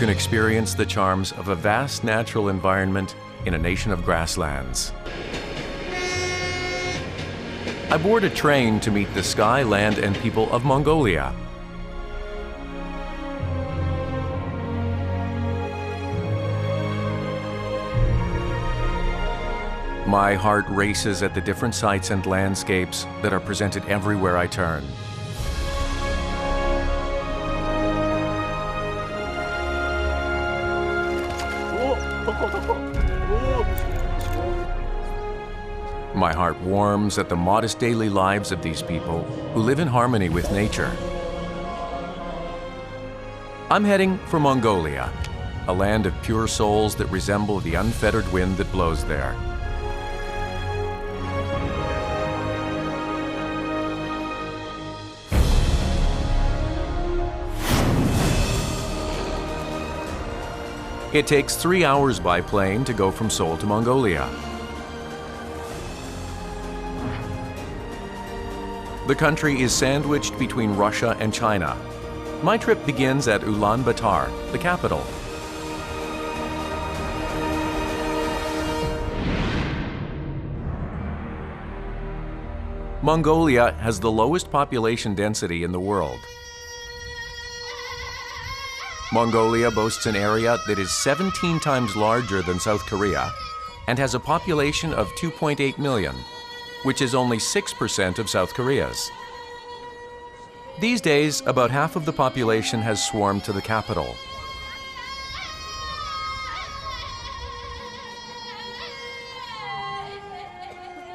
can experience the charms of a vast natural environment in a nation of grasslands. I board a train to meet the sky, land, and people of Mongolia. My heart races at the different sights and landscapes that are presented everywhere I turn. My heart warms at the modest daily lives of these people who live in harmony with nature. I'm heading for Mongolia, a land of pure souls that resemble the unfettered wind that blows there. It takes 3 hours by plane to go from Seoul to Mongolia. The country is sandwiched between Russia and China. My trip begins at Ulaanbaatar, the capital. Mongolia has the lowest population density in the world. Mongolia boasts an area that is 17 times larger than South Korea and has a population of 2.8 million, which is only 6% of South Korea's. These days, about half of the population has swarmed to the capital.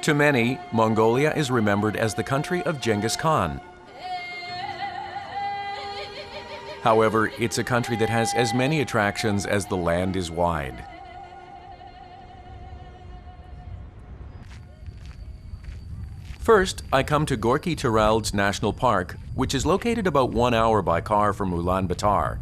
To many, Mongolia is remembered as the country of Genghis Khan. However, it's a country that has as many attractions as the land is wide. First, I come to Gorkhi-Terelj National Park, which is located about 1 hour by car from Ulaanbaatar.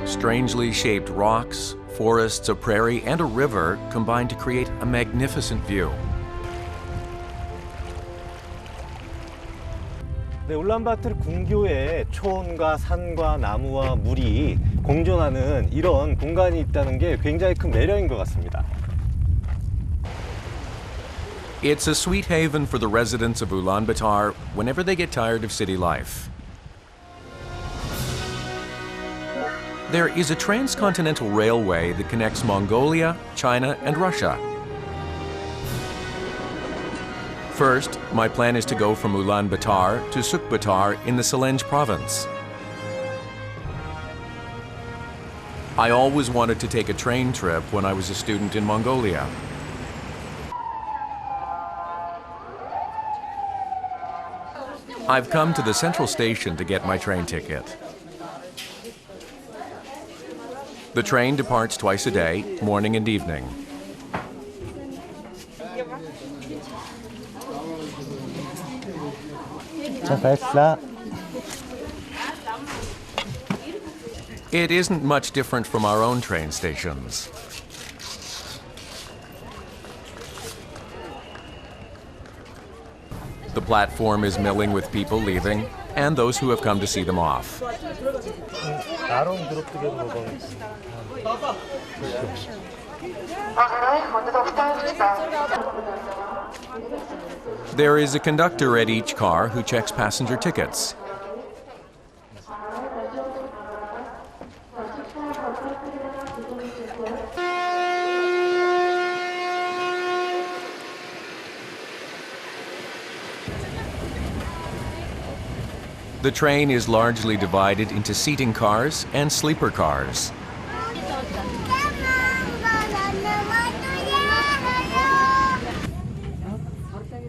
Strangely shaped rocks, forests, a prairie, and a river combine to create a magnificent view. 네, 울란바토르 궁교에 초원과 산과 나무와 물이 공존하는 이런 공간이 있다는 게 굉장히 큰 매력인 것 같습니다. It's a sweet haven for the residents of Ulaanbaatar whenever they get tired of city life. There is a transcontinental railway that connects Mongolia, China, and Russia. First, my plan is to go from Ulaanbaatar to Sukhbaatar in the Selenge province. I always wanted to take a train trip when I was a student in Mongolia. I've come to the central station to get my train ticket. The train departs twice a day, morning and evening. It isn't much different from our own train stations. The platform is milling with people leaving and those who have come to see them off. There is a conductor at each car who checks passenger tickets. The train is largely divided into seating cars and sleeper cars.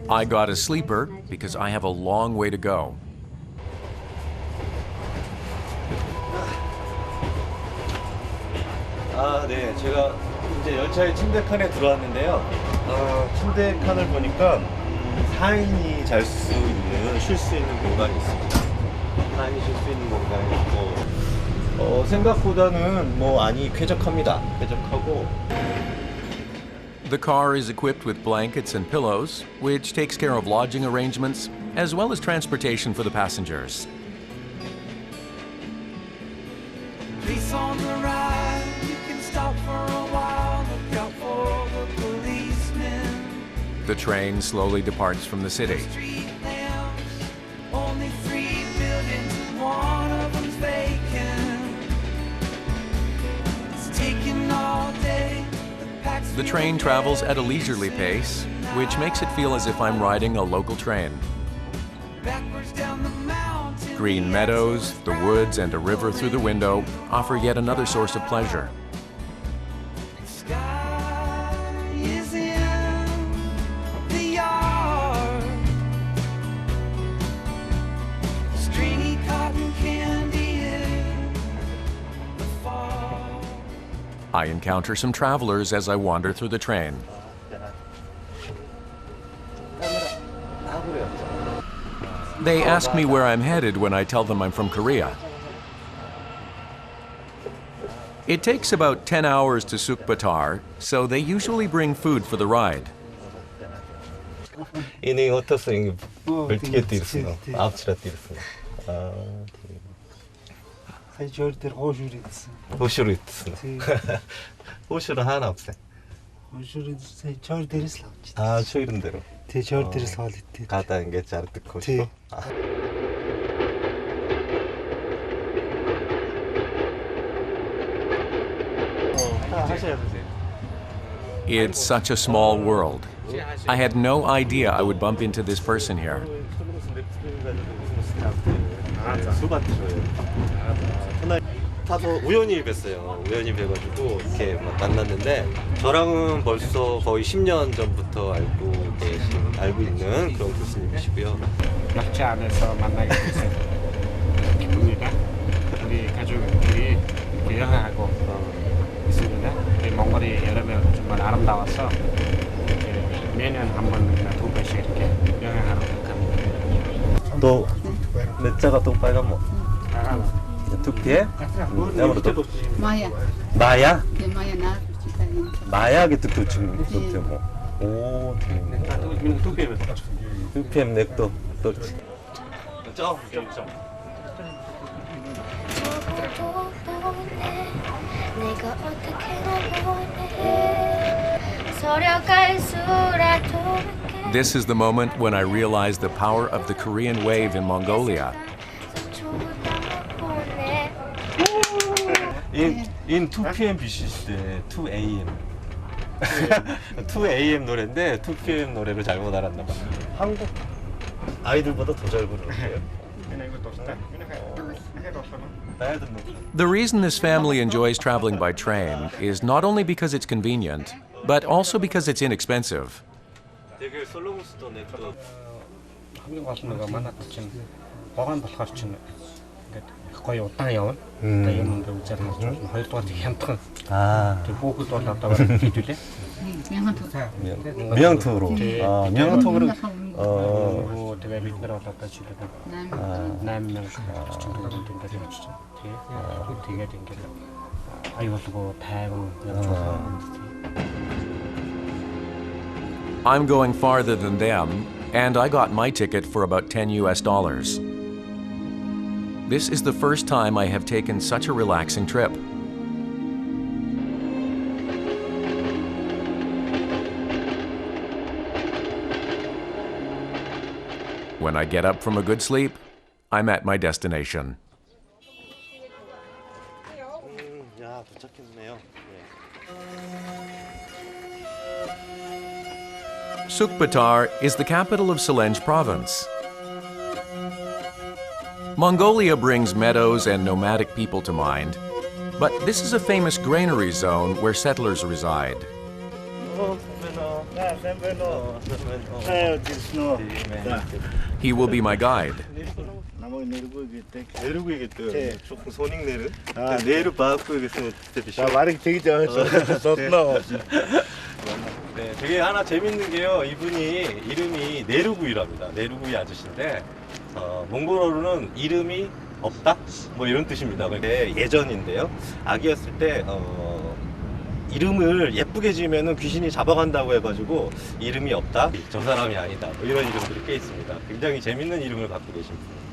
I got a sleeper because I have a long way to go. 아, 네. 제가 이제 열차의 침대칸에 들어왔는데요. 침대칸을 보니까 4인이 잘 수 있는, 쉴 수 있는 공간이 있습니다. 4인이 쉴 수 있는 공간이 있고, 생각보다는 뭐 안이 쾌적합니다. 쾌적하고. The car is equipped with blankets and pillows, which takes care of lodging arrangements, as well as transportation for the passengers. Police on the ride, you can stop for a while, look out for the policemen. The train slowly departs from the city. Street lamps, only 3 buildings, one of them's vacant. It's taking all day. The train travels at a leisurely pace, which makes it feel as if I'm riding a local train. Backwards down the mountain. Green meadows, the woods, and a river through the window offer yet another source of pleasure. Sky is in the yard. Stringy cotton candy in the fall. I encounter some travelers as I wander through the train. They ask me where I'm headed when I tell them I'm from Korea. It takes about 10 hours to Sukhbaatar, so they usually bring food for the ride. Ini 어떻습니까? Belki diyorsun. Avçıra diyorsun. Hayırdır hoş yürüyorsun. 호슈로 있어. 호슈로 하나 없어. Hoş yürüyorsun. Çağır deriz lan. 아, 저 이런 대로. Te çağır deriz halit. 가다는 게 자르트 호슈로. It's such a small world. I had no idea I would bump into this person here. 타서 우연히 뵀어요. 우연히 뵈가지고 이렇게 막 만났는데 저랑은 벌써 거의 10년 전부터 알고 있는 그런 교수님이시고요. 낙지 안에서 만나게 돼서 기쁩니다. 우리 가족들이 이렇게 여행하고 있습니다. 우리 몽골이 여름에 정말 아름다워서 이렇게 매년 한 번이나 2번씩 이렇게 여행하러 갑니다. 또 넷자가 또 빨간 뭐? 툭피에? 아무래도 Maya. 마야? Ya Maya na kita ini. 마야 gitu 지금 그때 뭐. 오, 툭피엠 넥도 또. 점. 내가 어떻게 보내 서려갈 수라도 This is the moment when I realized the power of the Korean wave in Mongolia. In 2pm 비시대 2am 2am 노래인데 2pm 노래를 잘못 알았나 봐. 한국 아이들보다 더 잘 부르는데요. The reason this family enjoys traveling by train is not only because it's convenient, but also because it's inexpensive. 되게 솔로몬스도 넥도 한국 같은 데가 많았지. 보관 болохоор чинь гоё удаан явна. Одоо юм дээр үзээд харж байна. Хоёрдугаар хямдхан. Тэг бүгд бол одоо хийдүүлээ. 명토로. 명토로. тэгээ бид нар бол одоо жишээлбэл 8000 орчим төгрөг явж байна. Тэгээд ингээд аюулгүй тайван явж байна. I'm going farther than them, and I got my ticket for about $10 US. This is the first time I have taken such a relaxing trip. When I get up from a good sleep, I'm at my destination. 야, 도착했네요. Sukhbaatar is the capital of Selenge province. Mongolia brings meadows and nomadic people to mind, but this is a famous granary zone where settlers reside. He will be my guide. 네, 되게 하나 재밌는 게요. 이분이 이름이 네르구이랍니다. 네르구이 아저씨인데 몽골어로는 이름이 없다? 뭐 이런 뜻입니다. 근데 예전인데요. 아기였을 때 이름을 예쁘게 지으면 귀신이 잡아간다고 해가지고 이름이 없다? 저 사람이 아니다. 뭐 이런 이름들이 꽤 있습니다. 굉장히 재밌는 이름을 갖고 계신 분입니다.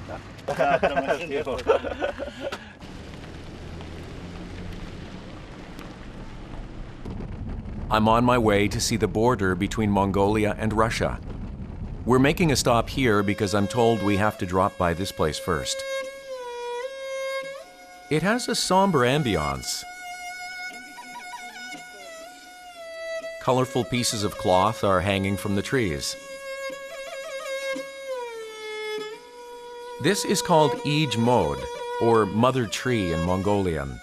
I'm on my way to see the border between Mongolia and Russia. We're making a stop here because I'm told we have to drop by this place first. It has a somber ambiance. Colorful pieces of cloth are hanging from the trees. This is called Ij Mod, or Mother Tree in Mongolian.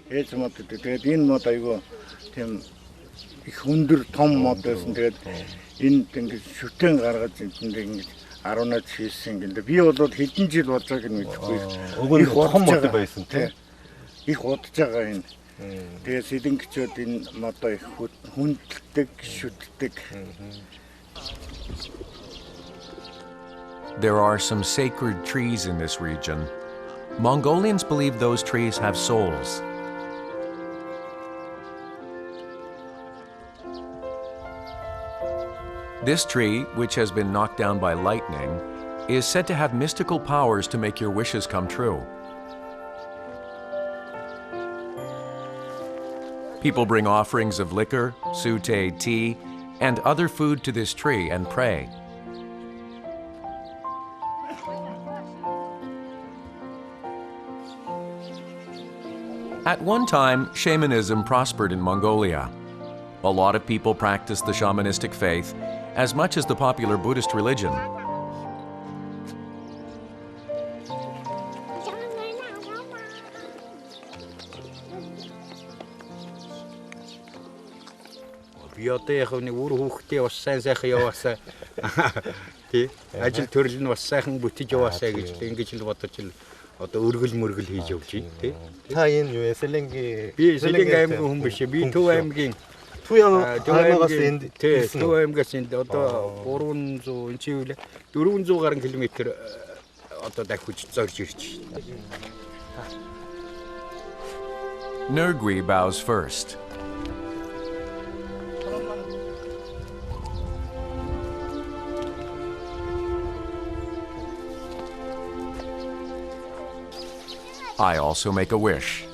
Тэгээд энэ мод айгүй тийм их өндөр том мод байсан. Тэгээд энд ингэж шүтэн гаргаж ингэж 18 хийсэн гэнэ. Би бол хэдэн жил болж байгааг нь мэдэхгүй. Их том мод байсан тийм. Их удаж байгаа энэ. Тэгээд сэдэнгчүүд энэ модоо их хүндэлдэг, шүтдэг. There are some sacred trees in this region. Mongolians believe those trees have souls. This tree, which has been knocked down by lightning, is said to have mystical powers to make your wishes come true. People bring offerings of liquor, sute, tea, and other food to this tree and pray. At one time, shamanism prospered in Mongolia. A lot of people practiced the shamanistic faith as much as the popular Buddhist religion. Би одоо яг нэг үр хүүхдээ бас сайн сайхан яваасаа тий ажил төрөл нь бас сайхан бүтэж яваасаа гэж ингэж л бодож л одоо өргөл мөргөл хийж явж байна тий. Та энэ юу Селенге би Селенге аймгийн хүн биш би Төв аймгийн аймагаас энд Төв аймгаас энд одоо 300 энэ чивэл 400 гаруй километр одоо дахиж зорж ирж байна. Nergui bows first. I also make a wish.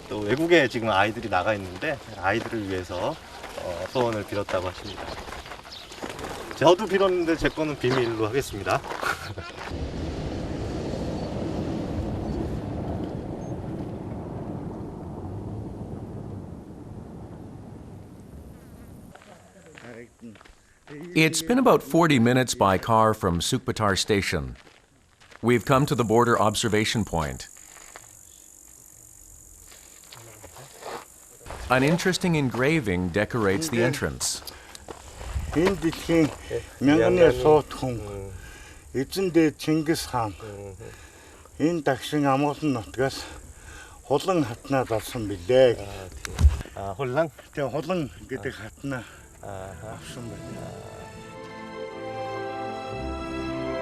또 외국에 지금 아이들이 나가 있는데 아이들을 위해서 소원을 빌었다고 하십니다. 저도 빌었는데 제 거는 비밀로 하겠습니다. It's been about 40 minutes by car from Sukhbaatar station. We've come to the border observation point. An interesting engraving decorates the entrance. Энэ дэлхийн мянганы суут хүн эзэндээ Чингис хаан энэ дагшин амгалан нутгаас хулан хатнаа залсан билээ. 홀랑? Тэгээ хулан гэдэг хатнаа авсан байна.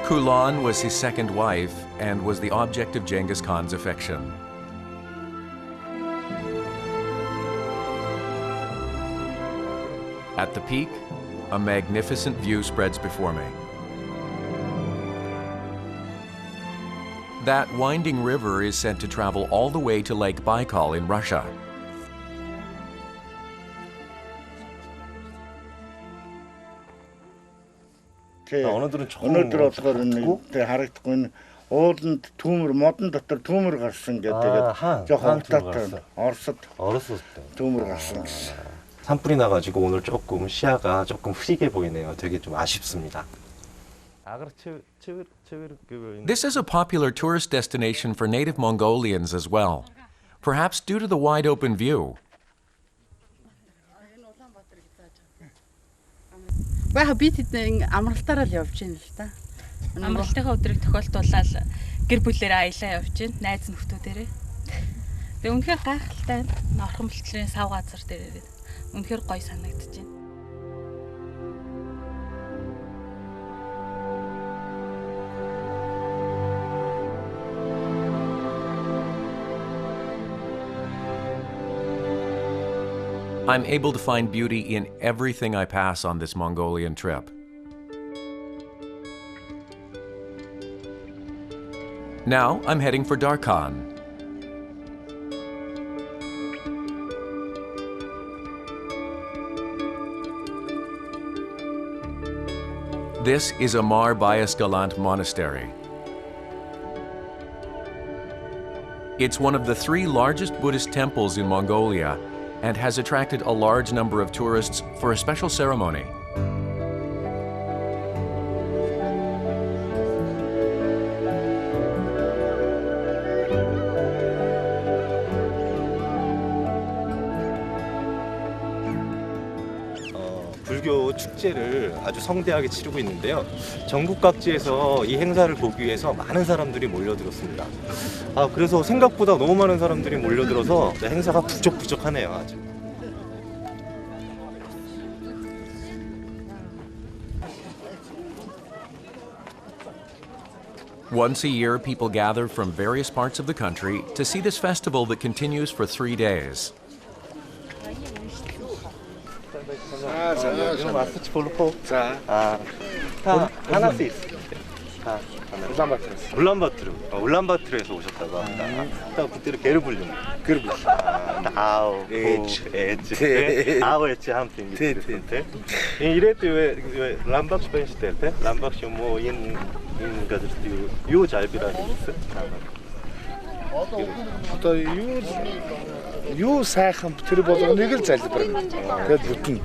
Kulan was his second wife and was the object of Genghis Khan's affection. At the peak, a magnificent view spreads before me. That winding river is said to travel all the way to Lake Baikal in Russia. 오늘들은 болохоор нэг харагдахгүй ууланд түүмэр модон дотор түүмэр гарсан гэдэг жоохон утаатай Оросд түүмэр гарсан гэсэн. 산불이 나가지고 오늘 조금 시야가 조금 흐리게 보이네요. 되게 좀 아쉽습니다. This is a popular tourist destination for native Mongolians as well, perhaps due to the wide open view. Бага бид хэд амралтаараа л явж байна л да. Амралтынхаа өдрийг тохиолдуулаад гэр бүлээрээ аялаа явж байна. Найз нөхдүүдээрээ. Тэгээ үнэхээр гайхалтай байна. Орхон бэлтгэлийн сав газар дээр үнэхээр гоё санагдаж байна. I'm able to find beauty in everything I pass on this Mongolian trip. Now I'm heading for Darkhan. This is Amarbayasgalant Monastery. It's one of the 3 largest Buddhist temples in Mongolia and has attracted a large number of tourists for a special ceremony. 불교 축제를 아주 성대하게 치르고 있는데요. 전국 각지에서 이 행사를 보기 위해서 많은 사람들이 몰려들었습니다. 그래서 생각보다 너무 많은 사람들이 몰려들어서 행사가 부적부적하네요. 아주. Once a year, people gather from various parts of the country to see this festival that continues for 3 days. 울란바토르에서 오셨다고 합니다. 그때를 게르 불리는 게르 불리. 나우 에치 아우 에치 함팅 밑에. 이래도 왜 람박 스페인시 때 람박 쇼모인 가지고 요 잘비라 있어. Юу сайхан тэр болгоныг л залбирна. Тэгээд бүтэн.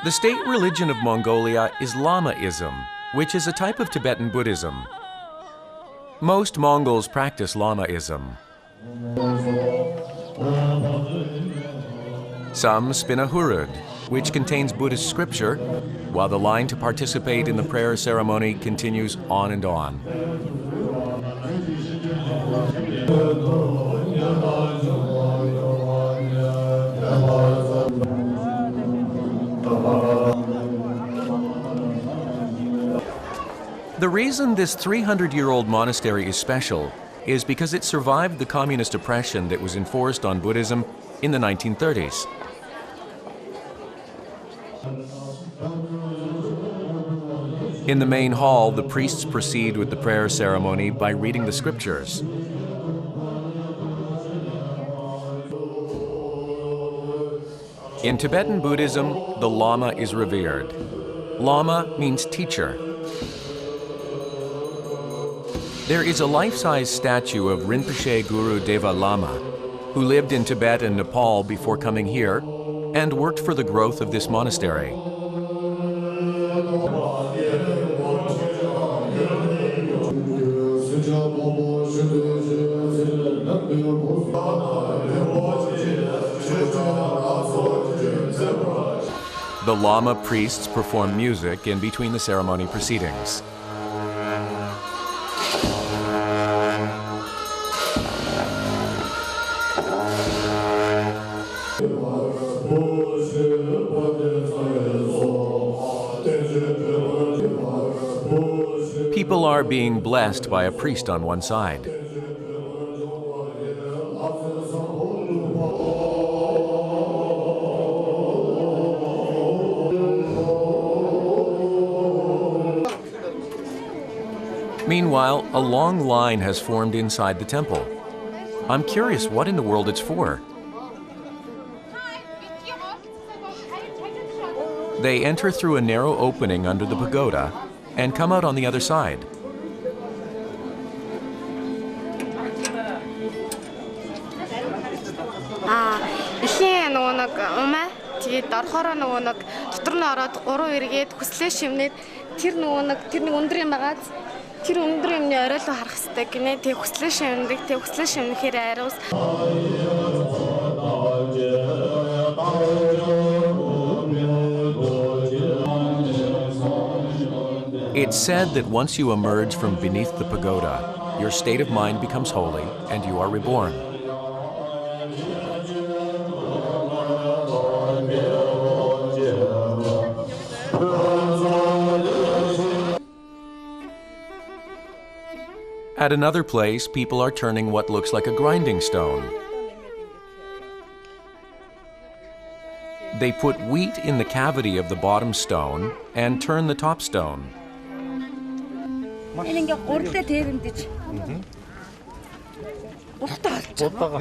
The state religion of Mongolia is Lamaism, which is a type of Tibetan Buddhism. Most Mongols practice Lamaism. Some spin a hurud, which contains Buddhist scripture, while the line to participate in the prayer ceremony continues on and on. The reason this 300-year-old monastery is special is because it survived the communist oppression that was enforced on Buddhism in the 1930s. In the main hall, the priests proceed with the prayer ceremony by reading the scriptures. In Tibetan Buddhism, the Lama is revered. Lama means teacher. There is a life-size statue of Rinpoche Guru Deva Lama, who lived in Tibet and Nepal before coming here and worked for the growth of this monastery. The Lama priests perform music in between the ceremony proceedings. People are being blessed by a priest on one side. Meanwhile, a long line has formed inside the temple. I'm curious what in the world it's for. They enter through a narrow opening under the pagoda and come out on the other side. умаа. Тэгээд орохороо нөгөө нэг дотор нь ороод 3 эргээд хүслээ шивнээд тэр нэг өндөр юм байгаа. Тэр өндөр юмны оройлоо харах хэрэгтэй гинэ. Тэг хүслээ шивнэдэг. Тэг хүслээ шивнэхээр ариус. It's said that once you emerge from beneath the pagoda, your state of mind becomes holy and you are reborn. At another place, people are turning what looks like a grinding stone. They put wheat in the cavity of the bottom stone and turn the top stone. Энэ ингээ гурдаа тэрэмдэж. Гуртаа олж байгаа.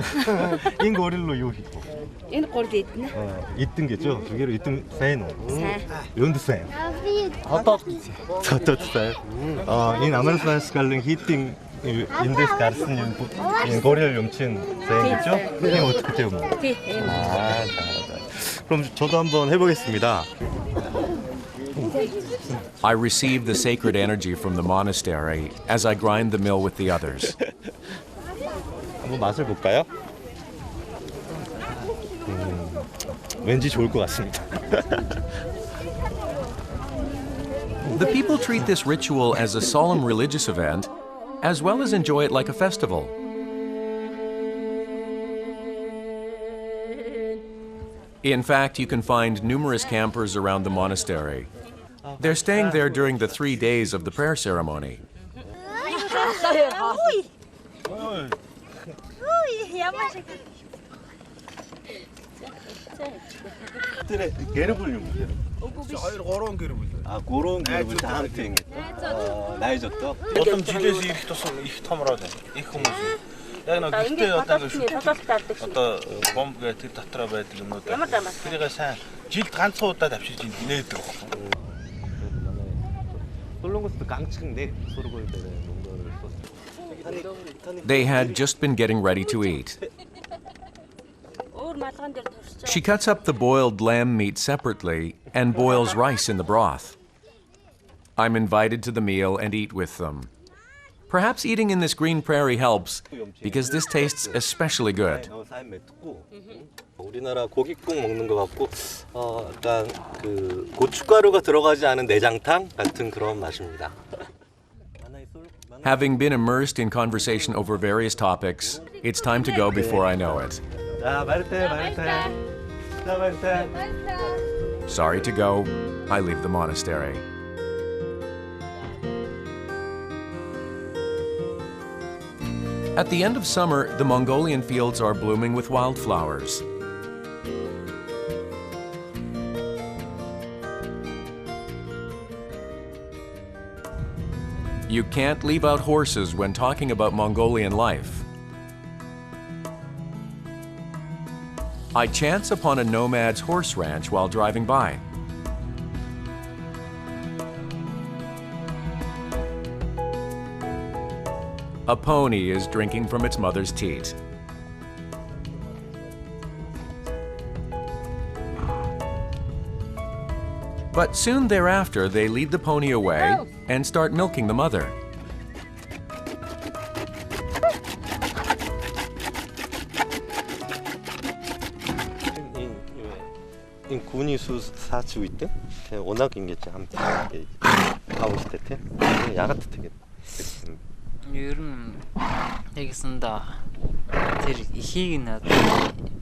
Энэ гурил юу хийх вэ? Энэ гурд идэнэ. Идэн гэж юу? Тэгэхээр идэн сайн уу? Сайн. Юунд сайн? Хотод сайн. Энэ Amarbayasgalant хийдийн эндээс гарсан юм энэ гурил юм чинь сайн гэж юу? Энэ өтгөтэй юм уу? Тий, ийм. 그럼 저도 한번 해보겠습니다. I receive the sacred energy from the monastery as I grind the mill with the others. 한번 맛을 볼까요? 왠지 좋을 것 같습니다. The people treat this ritual as a solemn religious event, as well as enjoy it like a festival. In fact, you can find numerous campers around the monastery. They're staying there during the 3 days of the prayer ceremony. Хоёр гурван гэр бүл. Гурван гэр бүл хамт ингэ. Найзуудтай. Улам жилээс ирэх тусам их томроод байна. Их хүмүүс. Яг нэг гэртээ одоо бомб гэх тэр дотроо байдаг юмнууд. Тэрийг сайн жилд ганцхан удаа давшиж нээдэг байхгүй. They had just been getting ready to eat. She cuts up the boiled lamb meat separately and boils rice in the broth. I'm invited to the meal and eat with them. Perhaps eating in this green prairie helps because this tastes especially good. 우리나라 고깃국 먹는 것 같고 약간 그 고춧가루가 들어가지 않은 내장탕 같은 그런 맛입니다. Having been immersed in conversation over various topics, it's time to go before I know it. Sorry to go, I leave the monastery. At the end of summer, the Mongolian fields are blooming with wildflowers. You can't leave out horses when talking about Mongolian life. I chance upon a nomad's horse ranch while driving by. A pony is drinking from its mother's teat. But soon thereafter, they lead the pony away and start milking the mother. 인 군이수 사치고 있대. 워낙 인겠지 함께 하고 싶대. 야가 뜻하게. Ер нь ягсанда тэр ихийг нь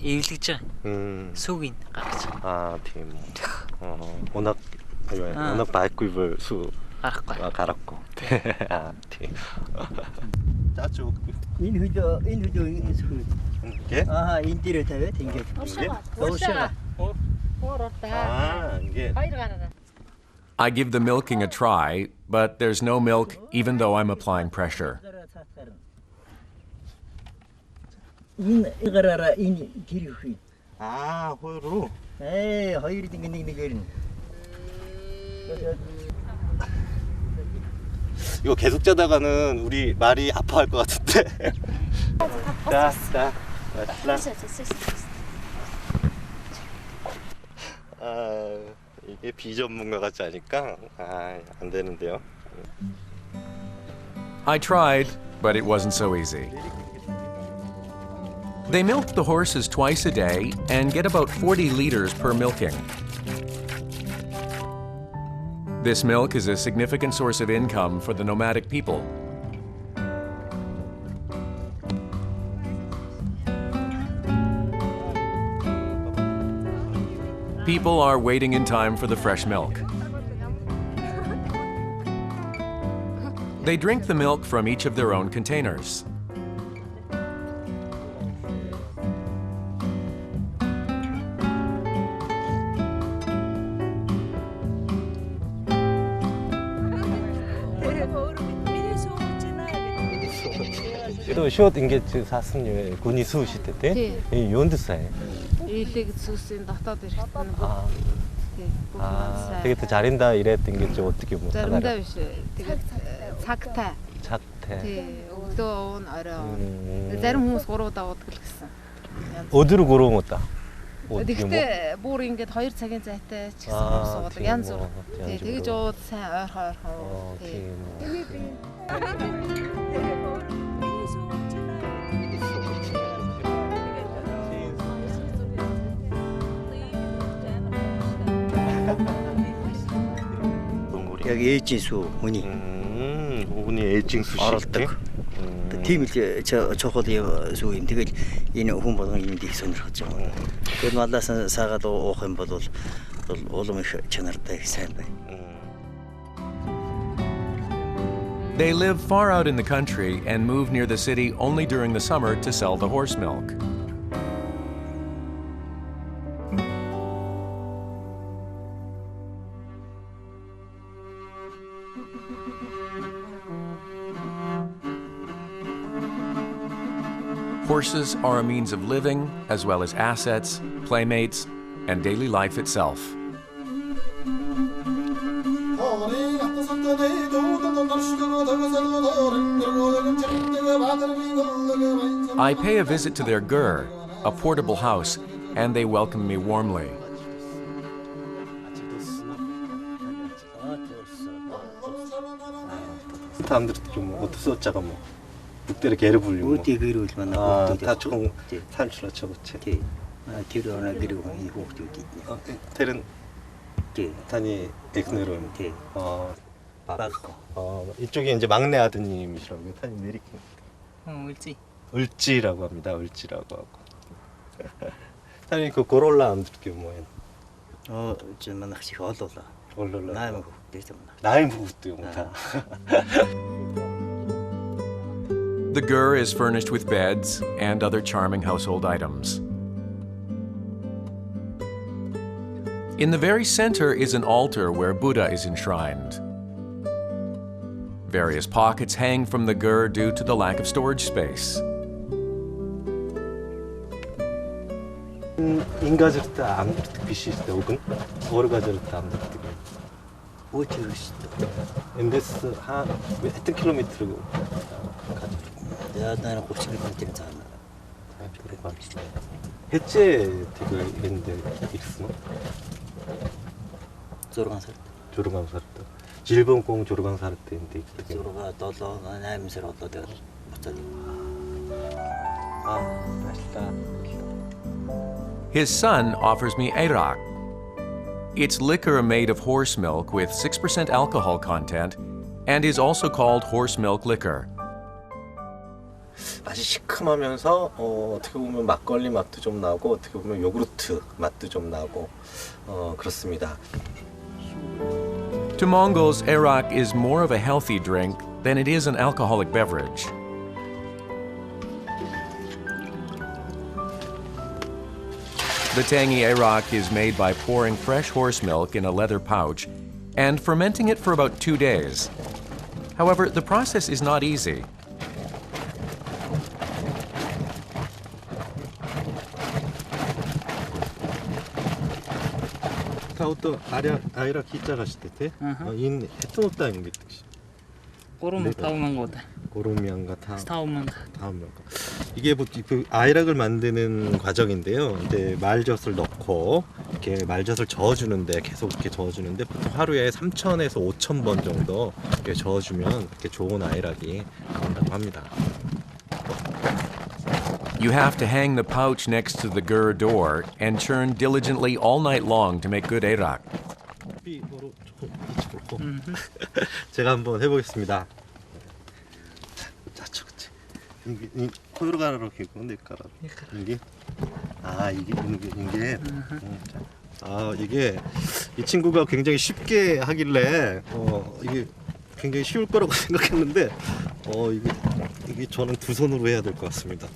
эвлэж байгаа. Сүгийг гаргаж байгаа. Аа тийм. 워낙 워낙 밝고 입을 수 갈았고. Аа тийм. 짜주. Энэ хөдөө ингэ сүү. Гэ? Аа энэ дээр тавиад ингэ. Уушаа. Аа ингэ. I give the milking a try, but there's no milk even though I'm applying pressure. Энэ гараараа энэ гэр хүй. 아, 호요로? 에이, 호요리 띵띵띵띵. 이거 계속 자다가는 우리 말이 아파할 것 같은데. 자, 맛있다. 아, 이게 비전문가가 짜니까 안 되는데요. I tried, but it wasn't so easy. They milk the horses twice a day and get about 40 liters per milking. This milk is a significant source of income for the nomadic people. People are waiting in time for the fresh milk. They drink the milk from each of their own containers. 또 шууд ингэж саасан гүний сүү шидэт тий. Юунд сая? Илэг зүсийн дотоод ирэхэд нь тэгээд заримдаа ирээд ингэж уудаг юм уу? Заримдаа биш. Тэгээд цагтай. Цагтай. Тий. Өглөө уун орой уун. Зарим хүмүүс 3 удаа уудаг л гэсэн. Өдөр 3 удаа. Тэгэхдээ бүр ингэж 2 цагийн зайтай ч гэсэн хүмүүс уудаг. Янз бүр. Тий. Тэгж ууд сайн ойрхон уу. Тий. 여기 에이징수 운이. 운이 에이징수 알았다. 팀일 저거도 수임 되게 이는 홍보는 인디 선을하죠. 그 말라서 사가도 오한 보도 올음이 전화다 сайн бай. They live far out in the country and move near the city only during the summer to sell the horse milk. Horses are a means of living, as well as assets, playmates, and daily life itself. I pay a visit to their gur, a portable house, and they welcome me warmly. 사람들도 좀 어떻소자가 뭐 북대를 개를 불리고 어디 그리고 만나 다 조금 산출로 쳐붙지. 뒤로 하나 그리고 이 호흡도 있지. 테른 단이 엑스네론. 이쪽이 이제 막내 아드님이시라고요. 탄이 메리킨. 울지. 울지라고 합니다. 울지라고 하고. 탄이 그 고롤라 안 들게 뭐예요? 좀 낚시 올라라. 올라라. 나이 먹고 되잖아. 나이 먹고도 못하. The gur is furnished with beds and other charming household items. In the very center is an altar where Buddha is enshrined. Various pockets hang from the gur due to the lack of storage space. 인가저르다 안 비시스데 혹은 오르가저르다 안 듣게. 인데스 한 몇 킬로미터 가죠. 나는 고치를 건드리잖아. 해체 되게 있는데 있어. 조르간 살았다. 질본공 조르간 살았대인데 있대. 조르가 떠서 나임스러 떠들 못하니. 맛있다. His son offers me arak. It's liquor made of horse milk with 6% alcohol content and is also called horse milk liquor. 맛이 시큼하면서 어떻게 보면 막걸리 맛도 좀 나고 어떻게 보면 요구르트 맛도 좀 나고 그렇습니다. To Mongols, arak is more of a healthy drink than it is an alcoholic beverage. The tangy arak is made by pouring fresh horse milk in a leather pouch and fermenting it for about 2 days. However, the process is not easy. 타우토 아이라 기자가 시대때 인 해토노타인 게 뜻이. 고름 타오만 거다. 고름이안가 타오만. 이게 그 아이락을 만드는 과정인데요. 이제 말젓을 넣고 이렇게 말젓을 저어주는데 계속 이렇게 저어주는데 보통 하루에 3,000에서 5,000번 정도 이렇게 저어주면 이렇게 좋은 아이락이 나온다고 합니다. You have to hang the pouch next to the gur door and churn diligently all night long to make good arak. 제가 한번 해보겠습니다. 이게 코요가로 이렇게 까라. 이게 이게 이 친구가 굉장히 쉽게 하길래 이게 굉장히 쉬울 거라고 생각했는데 이게 저는 두 손으로 해야 될 것 같습니다.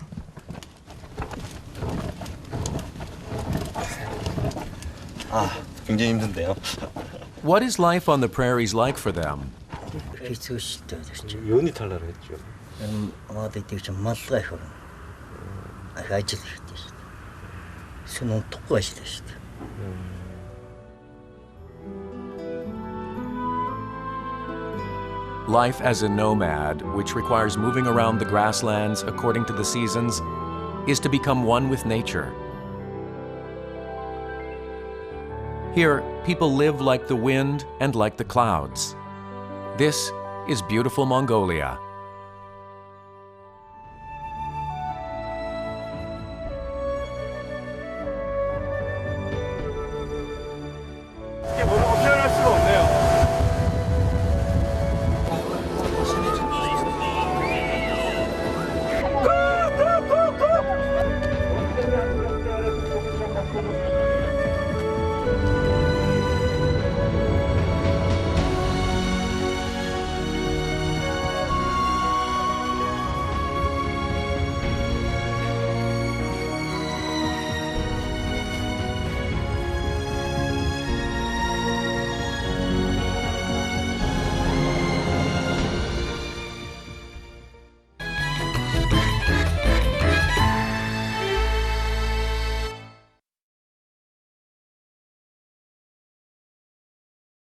굉장히 힘든데요. What is life on the prairies like for them? 요니 탈라를 했죠. 어디 좀 맞다 이거. 아직 수능 똑같이 됐어. Life as a nomad, which requires moving around the grasslands according to the seasons, is to become one with nature. Here, people live like the wind and like the clouds. This is beautiful Mongolia.